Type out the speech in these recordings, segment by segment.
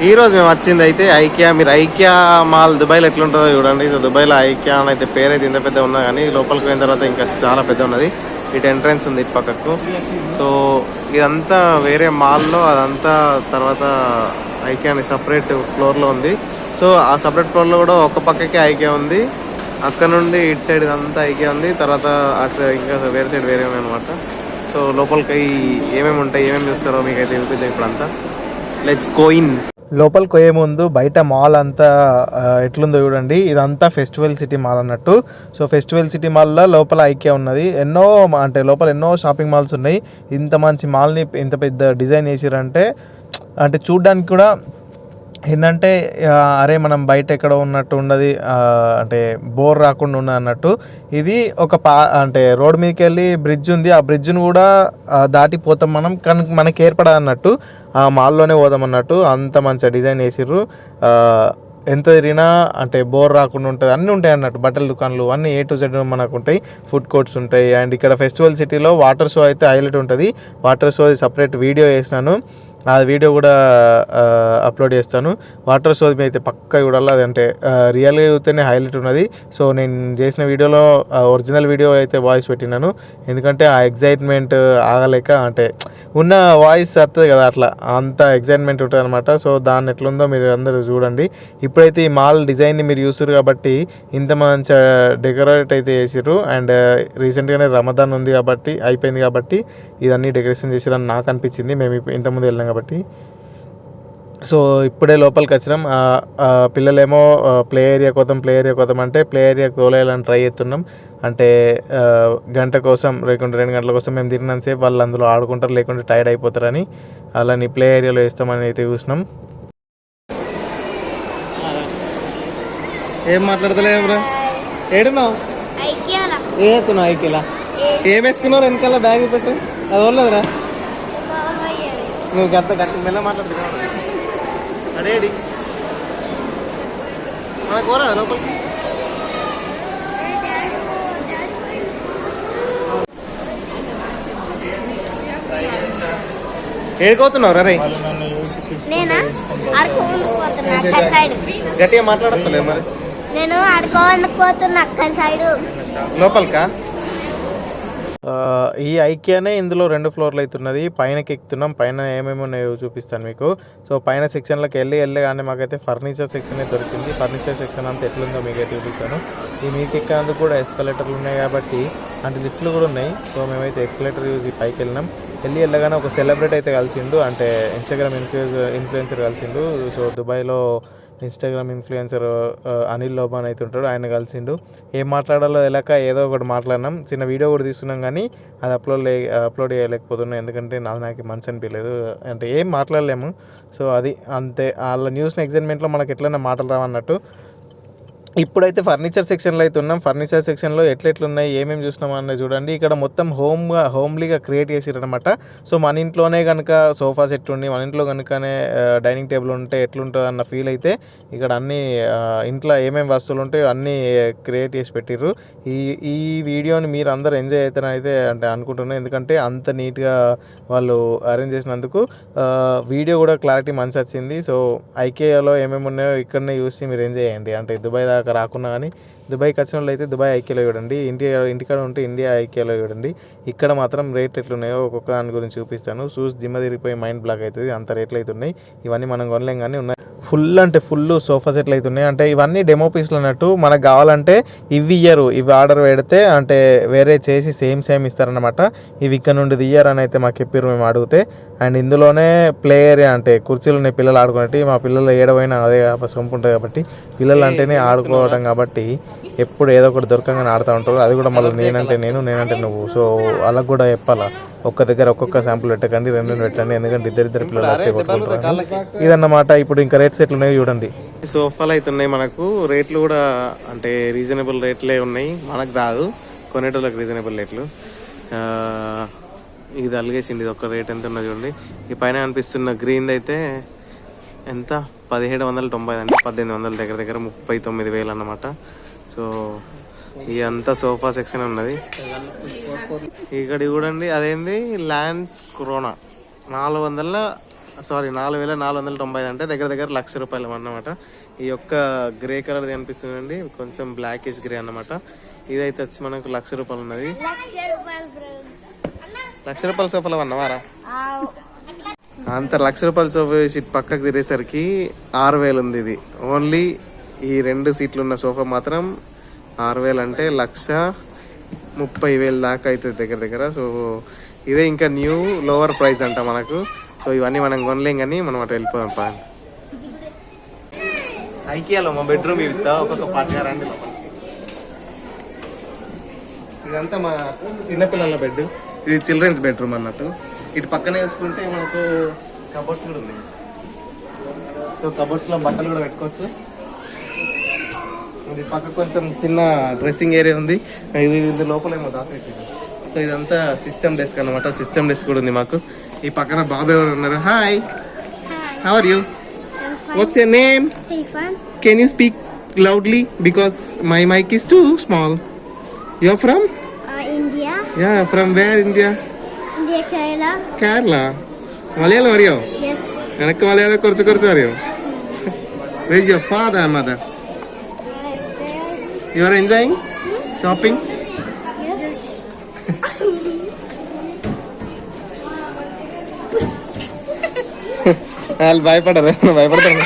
ఈరోజు మేము వచ్చింది అయితే ఐకియా. మీరు ఐకియా మాల్ దుబాయ్లో ఎట్లుంటుందో చూడండి. సో దుబాయ్లో ఐకియా అని అయితే పేరైతే ఇంత పెద్ద ఉన్నా కానీ లోపలికి పోయిన తర్వాత ఇంకా చాలా పెద్ద ఉన్నది. ఇటు ఎంట్రన్స్ ఉంది ఇటు పక్కకు. సో ఇదంతా వేరే మాల్లో, అదంతా తర్వాత ఐకియా అని సపరేట్ ఫ్లోర్లో ఉంది. సో ఆ సపరేట్ ఫ్లోర్లో కూడా ఒక పక్కకే ఐకియా ఉంది. అక్కడ నుండి ఇటు సైడ్ ఇదంతా ఐకియా ఉంది. తర్వాత అటు ఇంకా వేరే సైడ్ వేరే ఉన్నాయి అనమాట. సో లోపలికి ఏమేమి ఉంటాయి, ఏమేమి చూస్తారో మీకైతే చూపిద్దాం ఇప్పుడంతా. Let's go in. లోపలికి పోయే ముందు బయట మాల్ అంతా ఎట్లుందో చూడండి. ఇదంతా ఫెస్టివల్ సిటీ మాల్ అన్నట్టు. సో ఫెస్టివల్ సిటీ మాల్లో లోపల ఐకియా ఉన్నది. ఎన్నో అంటే లోపల ఎన్నో షాపింగ్ మాల్స్ ఉన్నాయి. ఇంత మంచి మాల్ని ఇంత పెద్ద డిజైన్ చేసిరంటే అంటే చూడ్డానికి కూడా ఏంటంటే అరే మనం బయట ఎక్కడ ఉన్నట్టు ఉన్నది, అంటే బోర్ రాకుండా ఉన్న అన్నట్టు. ఇది ఒక అంటే రోడ్ మీదకి వెళ్ళి బ్రిడ్జ్ ఉంది. ఆ బ్రిడ్జ్ను కూడా దాటిపోతాం మనం, కానీ మనకి ఏర్పడదు అన్నట్టు. ఆ మాల్లోనే పోదాం అన్నట్టు. అంత మంచిగా డిజైన్ వేసిర్రు. ఎంత తిరిగినా అంటే బోర్ రాకుండా ఉంటుంది. అన్నీ ఉంటాయి అన్నట్టు. బట్టల దుకాణాలు అన్నీ A to Z మనకు ఉంటాయి. ఫుడ్ కోర్ట్స్ ఉంటాయి. అండ్ ఇక్కడ ఫెస్టివల్ సిటీలో వాటర్ షో అయితే హైలైట్ ఉంటుంది. వాటర్ షో సపరేట్ వీడియో వేసినాను. ఆ వీడియో కూడా అప్లోడ్ చేస్తాను. వాటర్ షో అయితే పక్కా చూడాలి. అదంటే రియల్గా చూస్తేనే హైలైట్ ఉన్నది. సో నేను చేసిన వీడియోలో ఒరిజినల్ వీడియో అయితే వాయిస్ పెట్టినాను. ఎందుకంటే ఆ ఎగ్జైట్మెంట్ ఆగలేక, అంటే ఉన్న వాయిస్ వస్తుంది కదా, అట్లా అంత ఎగ్జైట్మెంట్ ఉంటుంది అనమాట. సో దాన్ని ఎట్లుందో మీరు అందరూ చూడండి. ఇప్పుడైతే ఈ మాల్ డిజైన్ని మీరు చూసారు కాబట్టి ఇంత మంచి డెకరేట్ అయితే చేసిర్రు. అండ్ రీసెంట్గానే రమదాన్ ఉంది కాబట్టి, అయిపోయింది కాబట్టి ఇదన్నీ డెకరేషన్ చేసిరని నాకు అనిపించింది. మేము ఇంతకుముందు వెళ్ళాం కాబట్టి. సో ఇప్పుడే లోపలికి వచ్చినాం. పిల్లలేమో ప్లే ఏరియా కోద్దాం అంటే ప్లే ఏరియాకి తోలేయాలని ట్రై చేస్తున్నాం. అంటే గంట కోసం లేకుంటే 2 గంటల కోసం మేము తిరిగినంతసేపు వాళ్ళు అందులో ఆడుకుంటారు, లేకుంటే టైర్డ్ అయిపోతారని అలాని ప్లే ఏరియాలో వేస్తామని అయితే చూసినాం. ఏం మాట్లాడతలేవు బ్రో? ఏడున్నావు? ఏతున్నావు ఐకిలా? ఏం వేసుకున్నావు? వెనకాల బ్యాగ్ పెట్టు. అది ఓర్లేదురా, నువ్వు గంత గట్టి మెల్ల మాట్లాడుతున్నావు. అడేడి మనకు కోరా లోపలికి. ఏడుకోతున్నావు రే? గట్టిగా మాట్లాడతలే మరి. నేను ఆడుకోవాలనుకోతున్నా అక్కడ సైడ్ లోపలికా. ఈ ఐకియానే ఇందులో 2 ఫ్లోర్లు అవుతున్నది. పైనకి ఎక్కుతున్నాం. పైన ఏమేమి ఉన్నాయో చూపిస్తాను మీకు. సో పైన సెక్షన్లోకి వెళ్ళగానే మాకైతే ఫర్నిచర్ సెక్షన్ దొరికింది. ఫర్నిచర్ సెక్షన్ అంతా ఎట్లుందో మీకైతే చూపిస్తాను. ఈ మీకు ఎక్కేందుకు కూడా ఎస్కలేటర్లు ఉన్నాయి కాబట్టి, అంటే లిఫ్ట్లు కూడా ఉన్నాయి. సో మేమైతే ఎస్కలేటర్ యూజ్ పైకి వెళ్ళగానే ఒక సెలబ్రిటీ అయితే కలిసిండు. అంటే ఇన్స్టాగ్రామ్ ఇన్ఫ్లుయెన్సర్ కలిసిండు. సో దుబాయ్లో ఇన్స్టాగ్రామ్ ఇన్ఫ్లుయెన్సర్ అనిల్ లోబాన్ అయితే ఉంటాడు. ఆయన కలిసిండు. ఏం మాట్లాడాలో తెలియక ఏదో ఒకటి మాట్లాడినాం. చిన్న వీడియో కూడా తీసుకున్నాం కానీ అది అప్లోడ్ చేయలేకపోతున్నాం. ఎందుకంటే నాకు మంచి అనిపించలేదు, అంటే ఏం మాట్లాడలేము. సో అది అంతే. వాళ్ళ న్యూస్ని ఎగ్జైట్మెంట్లో మనకి ఎట్లైనా మాటలు రావన్నట్టు. ఇప్పుడైతే ఫర్నిచర్ సెక్షన్లో అయితే ఉన్నాం. ఫర్నిచర్ సెక్షన్లో ఎట్లున్నాయి, ఏమేమి చూసినాం అన్నది చూడండి. ఇక్కడ మొత్తం హోమ్లీగా క్రియేట్ చేసిరనమాట. సో మన ఇంట్లోనే కనుక సోఫా సెట్ ఉండి, మన ఇంట్లో కనుకనే డైనింగ్ టేబుల్ ఉంటే ఎట్లుంటుంది అన్న ఫీల్ అయితే ఇక్కడ అన్నీ ఇంట్లో ఏమేమి వస్తువులు ఉంటాయో అన్నీ క్రియేట్ చేసి పెట్టిర్రు. ఈ వీడియోని మీరు అందరూ ఎంజాయ్ అవుతారని అయితే అంటే అనుకుంటున్నాను. ఎందుకంటే అంత నీట్గా వాళ్ళు అరేంజ్ చేసినందుకు వీడియో కూడా క్లారిటీ మంచి వచ్చింది. సో ఐకియాలో ఏమేమి ఉన్నాయో ఇక్కడనే చూసి మీరు ఎంజాయ్ చేయండి. అంటే దుబాయ్ దాకా రాకున్నా కానీ దుబాయ్కి వచ్చిన వాళ్ళు అయితే దుబాయ్ ఐకియాలో చూడండి. ఇంటికాడ ఉంటే ఇండియా ఐకియాలో చూడండి. ఇక్కడ మాత్రం రేట్లు ఎట్లున్నాయో ఒక్కొక్క దాని గురించి చూపిస్తాను. చూసి దిమ్మ తిరిగిపోయి మైండ్ బ్లాక్ అవుతుంది. అంత రేట్లు అయితే ఉన్నాయి. ఇవన్నీ మనం కొనలేం కానీ ఉన్నాయి. ఫుల్ సోఫా సెట్లు అయితే ఉన్నాయి. అంటే ఇవన్నీ డెమో పీస్లు అన్నట్టు. మనకు కావాలంటే ఇవి ఇయ్యరు. ఇవి ఆర్డర్ పెడితే అంటే వేరే చేసి సేమ్ ఇస్తారనమాట. ఇవి ఇక్కడ నుండి ఇయ్యరని అయితే మాకు చెప్పారు మేము అడిగితే. అండ్ ఇందులోనే ప్లే ఏరియా, అంటే కుర్చీలు ఉన్నాయి పిల్లలు ఆడుకునేవి. మా పిల్లలు ఏడవైనా అదే సొంపు ఉంటుంది కాబట్టి, పిల్లలు అంటేనే ఆడుకోవడం కాబట్టి ఎప్పుడు ఏదో ఒకటి దొరకంగానే ఆడుతూ ఉంటారు. అది కూడా మళ్ళీ నేనంటే నువ్వు. సో వాళ్ళకు కూడా చెప్పాలా, ఒక్క దగ్గర ఒక్కొక్క శాంపుల్ పెట్టకండి, 2 పెట్టండి. ఎందుకంటే ఇద్దరు పిల్లలు ఇదన్నమాట. ఇప్పుడు ఇంకా రేట్స్ ఎట్లున్నాయో చూడండి. సోఫాలు అయితే ఉన్నాయి మనకు. రేట్లు కూడా అంటే రీజనబుల్ రేట్లే ఉన్నాయి. మనకు కాదు, కొనేటోళ్ళకి రీజనబుల్ రేట్లు. ఇది అలిగేసింది. ఇది ఒక్క రేట్ ఎంత ఉన్నది చూడండి. ఈ పైన అనిపిస్తున్న గ్రీన్ అయితే ఎంత 1790 అంటే 1800 దగ్గర 39,000 అన్నమాట. సో ఇదంతా సోఫా సెక్షన్ ఉన్నది. ఇక్కడ చూడండి, అదేంది ల్యాండ్స్ క్రోనా 400 సారీ 4490 అంటే దగ్గర దగ్గర ₹1,00,000 అన్నమాట. ఈ యొక్క గ్రే కలర్ కనిపిస్తుందండి, కొంచెం బ్లాకిష్ గ్రే అన్నమాట. ఇదైతే వచ్చి మనకు ₹1,00,000 ఉన్నది. ₹1,00,000 సోఫాలో అన్నవారా అంత ₹1,00,000 సోఫా వేసి పక్కకు తిరిగేసరికి 6,000 ఉంది. ఇది ఓన్లీ ఈ 2 సీట్లు ఉన్న సోఫా మాత్రం 6,000 అంటే 1,30,000 దాకా అవుతుంది దగ్గర దగ్గర. సో ఇదే ఇంకా న్యూ లోవర్ ప్రైస్ అంట మనకు. సో ఇవన్నీ మనం కొనలేం కానీ మనం అటు వెళ్ళిపోదాం పా. ఐకియాలో మా బెడ్రూమ్ ఇద్దా ఒక్కొక్క పార్ట్గా రండి. ఇదంతా మా చిన్నపిల్లల బెడ్, ఇది చిల్డ్రన్స్ బెడ్రూమ్ అన్నట్టు. ఇటు పక్కనే చూసుకుంటే మనకు కబోర్డ్స్ కూడా ఉన్నాయి. సో కబోర్డ్స్లో బట్టలు కూడా పెట్టుకోవచ్చు. ఇది పక్క కొంచెం చిన్న డ్రెస్సింగ్ ఏరియా ఉంది. ఇది లోపలేమో దాసపెట్టింది. సో ఇదంతా సిస్టమ్ డెస్క్ అనమాట. సిస్టమ్ డెస్క్ కూడా ఉంది మాకు. ఈ పక్కన బాబు ఎవరు ఉన్నారు. Hi, how are you? What's your name? Can you speak loudly because my mic is too small. You are from? India. Yeah, from where India? India, Kerala. Kerala. Malayalam അറിയോ? Yes. എനിക്ക് മലയാളം കുറച്ച് അറിയോ? Where is your father and mother? You are enjoying shopping? Yes. వాళ్ళు భయపడతాను.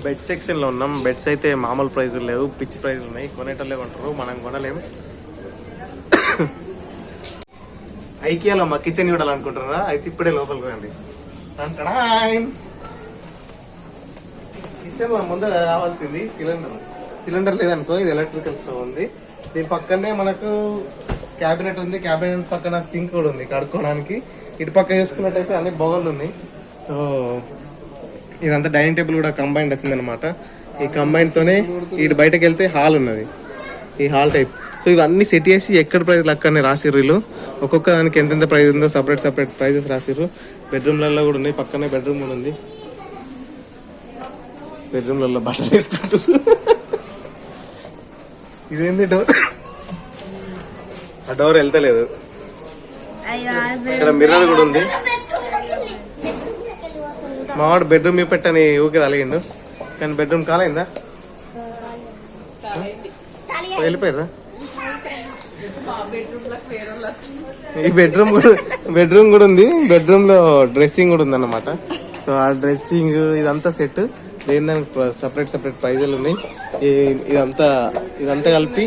Bed సెక్షన్లో ఉన్నాం. Beds అయితే మామూలు ప్రైజులు లేవు, పిచ్చి ప్రైజులు ఉన్నాయి. కొనేటోళ్ళే కొంటారు, మనం కొనలేము. ఐకియాలో మా కిచెన్ చూడాలనుకుంటున్నారా? అయితే ఇప్పుడే లోపలికి రండి. కిచెన్లో ముందు కావాల్సింది సిలిండర్ లేదనుకో, ఇది ఎలక్ట్రికల్ స్టవ్ ఉంది. దీని పక్కనే మనకు క్యాబినెట్ ఉంది. క్యాబినెట్ పక్కన సింక్ కూడా ఉంది కడుక్కోవడానికి. ఇటు పక్క చూసుకున్నట్టయితే అన్ని బౌళ్ళు ఉన్నాయి. సో ఇదంతా డైనింగ్ టేబుల్ కూడా కంబైన్డ్ వచ్చిందనమాట. ఈ కంబైన్తోనే ఇటు బయటకు వెళ్తే హాల్ ఉన్నది, ఈ హాల్ టైప్. సో ఇవన్నీ సెట్ చేసి ఎక్కడ ప్రైజ్లు అక్కడనే రాసిర్రు వీళ్ళు. ఒక్కొక్క దానికి ఎంతెంత ప్రైజ్ ఉందో సపరేట్ ప్రైజెస్ రాసిర్రు. బెడ్రూమ్లలో కూడా ఉన్నాయి, పక్కనే బెడ్రూమ్ కూడా ఉంది. బెడ్రూమ్లలో బట్టలు వేసుకుంటూ ఇదేంది డోర్, ఆ డోర్ వెళ్తలేదు. ఇక్కడ మిర్రర్ కూడా ఉంది. మావాడు బెడ్రూమ్ మీ పెట్టని ఊకే తలిగిండు, కానీ బెడ్రూమ్ కాలైందా? వెళ్ళిపోయారా? ఈ బెడ్రూమ్ కూడా ఉంది. బెడ్రూమ్ లో డ్రెస్సింగ్ కూడా ఉంది అన్నమాట. సో ఆ డ్రెస్సింగ్ ఇదంతా సెట్. దేని సపరేట్ ప్రైజులు ఉన్నాయి. ఇదంతా కలిపి,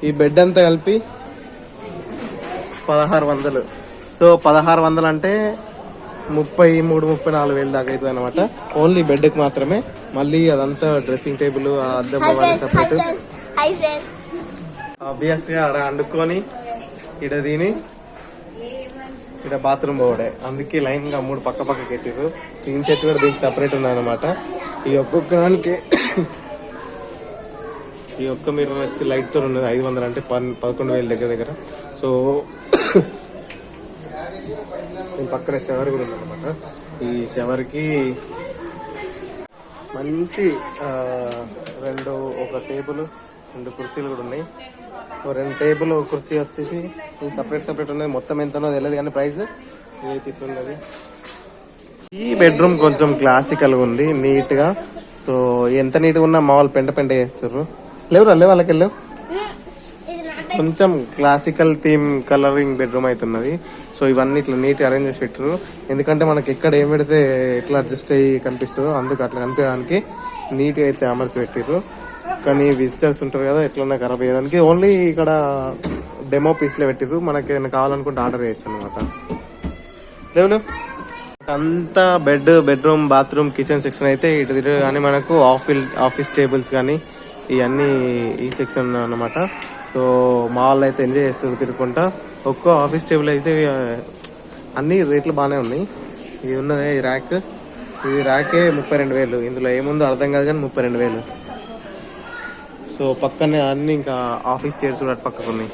ఈ బెడ్ అంతా కలిపి 1,600. సో 1,600 అంటే 33-34 వేలు దాకా అవుతుంది అనమాట. ఓన్లీ బెడ్కి మాత్రమే. మళ్ళీ అదంతా డ్రెస్సింగ్ టేబుల్, అద్దం సపరేట్. ఆబ్వియస్గా అక్కడ వండుకొని ఇడ తిని ఇడ బాత్రూమ్ పోవడే. అందుకే లైన్గా 3 పక్క పెట్టిర్రు. దీని సెట్ కూడా దీనికి సపరేట్ ఉందన్నమాట. ఈ ఒక్కొక్క దానికి ఈ ఒక్క మిర్రర్ వచ్చి లైట్తో ఉన్నది 500 అంటే 11,000 దగ్గర. సో దీని పక్కన షవర్ కూడా ఉందన్నమాట. ఈ షవర్కి మంచి ఒక టేబుల్, 2 కుర్చీలు కూడా ఉన్నాయి. 2 టేబుల్, 1 కుర్చీ వచ్చేసి సపరేట్ ఉన్నది. మొత్తం ఎంతనో తెలియదు కానీ ప్రైస్ ఇదైతే ఇట్లున్నది. ఈ బెడ్రూమ్ కొంచెం క్లాసికల్గా ఉంది, నీట్గా. సో ఎంత నీట్గా ఉన్నా మా వాళ్ళు పెంట చేస్తారు. లేవురా వాళ్ళకి వెళ్ళవు. కొంచెం క్లాసికల్ థీమ్ కలరింగ్ బెడ్రూమ్ అవుతున్నది. సో ఇవన్నీ ఇట్లా నీట్గా అరేంజ్ చేసి పెట్టారు. ఎందుకంటే మనకి ఎక్కడ ఏం పెడితే ఎట్లా అడ్జస్ట్ అయ్యి కనిపిస్తుందో అందుకు అట్లా కనిపించడానికి నీట్గా అయితే అమర్చి పెట్టారు. కానీ విజిటర్స్ ఉంటారు కదా, ఎట్లన్నా ఖరాబ్ అయ్యడానికి ఓన్లీ ఇక్కడ డెమో పీస్లో పెట్టారు. మనకి ఏమైనా కావాలనుకుంటే ఆర్డర్ చేయొచ్చు అనమాట. లేవు అంతా బెడ్రూమ్, బాత్రూమ్, కిచెన్ సెక్షన్ అయితే ఇటు తిరిగి కానీ మనకు ఆఫీస్ టేబుల్స్ కానీ ఇవన్నీ ఈ సెక్షన్ అన్నమాట. సో మా వాళ్ళు అయితే ఎంజాయ్ చేస్తారు తిరుగుకుంటా. ఒక్కో ఆఫీస్ టేబుల్ అయితే అన్ని రేట్లు బాగానే ఉన్నాయి. ఇది ఉన్నది ఈ ర్యాకే 32,000. ఇందులో ఏముందో అర్థం కాదు కానీ 32,000. సో పక్కనే అన్ని ఇంకా ఆఫీస్ చైర్స్ కూడా అటు పక్కకు ఉన్నాయి.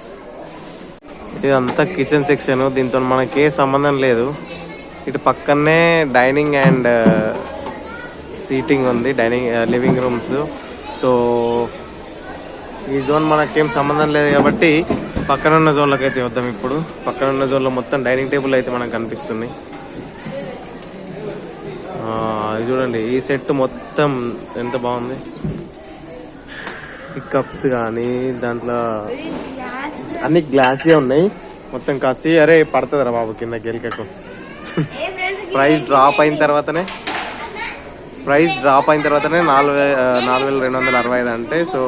ఇదంతా కిచెన్ సెక్షన్, దీంతో మనకే సంబంధం లేదు. ఇటు పక్కనే డైనింగ్ అండ్ సీటింగ్ ఉంది, లివింగ్ రూమ్స్. సో ఈ జోన్ మనకేం సంబంధం లేదు కాబట్టి పక్కన ఉన్న జోన్లోకి అయితే వద్దాం ఇప్పుడు. పక్కన ఉన్న జోన్లో మొత్తం డైనింగ్ టేబుల్ అయితే మనకు కనిపిస్తుంది. ఇది చూడండి, ఈ సెట్ మొత్తం ఎంత బాగుంది. ఈ కప్స్ కానీ దాంట్లో అన్ని గ్లాసే ఉన్నాయి మొత్తం. కచ్చి అరే పడుతుందిరా బాబు కింద గెలికకు. ప్రైస్ డ్రాప్ అయిన తర్వాతనే 4,265 అంటే, సో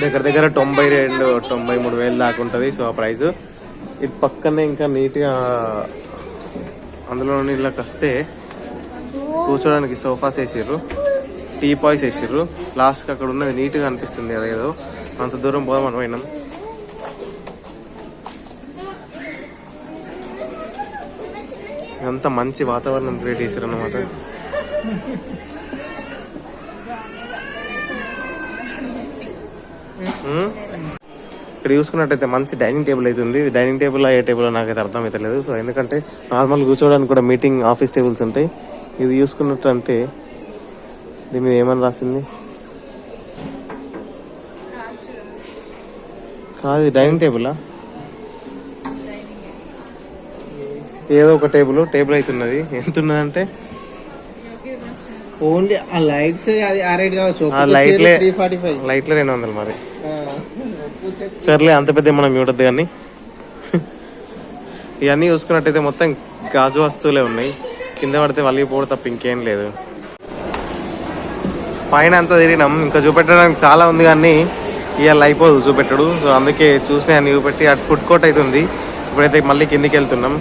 దగ్గర దగ్గర 92-93 దాకా ఉంటుంది. సో ఆ ప్రైస్ ఇది పక్కనే ఇంకా నీట్గా అందులో నీళ్ళకి వస్తే కూర్చోడానికి సోఫాస్ వేసిర్రు, టీ పాయ్స్ వేసిర్రు. లాస్ట్కి అక్కడ ఉన్నది నీట్గా అనిపిస్తుంది. అదేదో అంత దూరం పోదామని పోయినాం. అంత మంచి వాతావరణం క్రియేట్ చేశారు అన్నమాట. ఇక్కడ చూసుకున్నట్టయితే మంచి డైనింగ్ టేబుల్ అయితే ఉంది. డైనింగ్ టేబుల్ ఏ టేబుల్ నాకైతే అర్థమవుతలేదు. సో ఎందుకంటే నార్మల్ కూర్చోవడానికి కూడా మీటింగ్ ఆఫీస్ టేబుల్స్ ఉంటాయి. ఇది చూసుకున్నట్టు అంటే దీని మీద ఏమని రాసింది కాదు, డైనింగ్ టేబులా ఏదో ఒక టేబుల్ అవుతున్నది. ఎంత ఉన్నదంటే ఓన్లీ ఆ లైట్స్ అది ఆ రేట్ కావచ్చు. లైట్లే 345 లైట్లే 200 మరి. సర్లే అంత పెద్ద మనం చూడద్దు. కానీ ఇవన్నీ చూసుకున్నట్టయితే మొత్తం గాజు వస్తువులే ఉన్నాయి. కింద పడితే వలిగిపోవడం తప్ప ఇంకేం లేదు. పైన అంతా తిరిగినాం, ఇంకా చూపెట్టడానికి చాలా ఉంది కానీ ఇవాళ అయిపోదు చూపెట్టడు. సో అందుకే చూసినా అన్ని చూపెట్టి అటు ఫుడ్ కోర్ట్ అయితే ఉంది. ఇప్పుడైతే మళ్ళీ కిందికి వెళ్తున్నాం.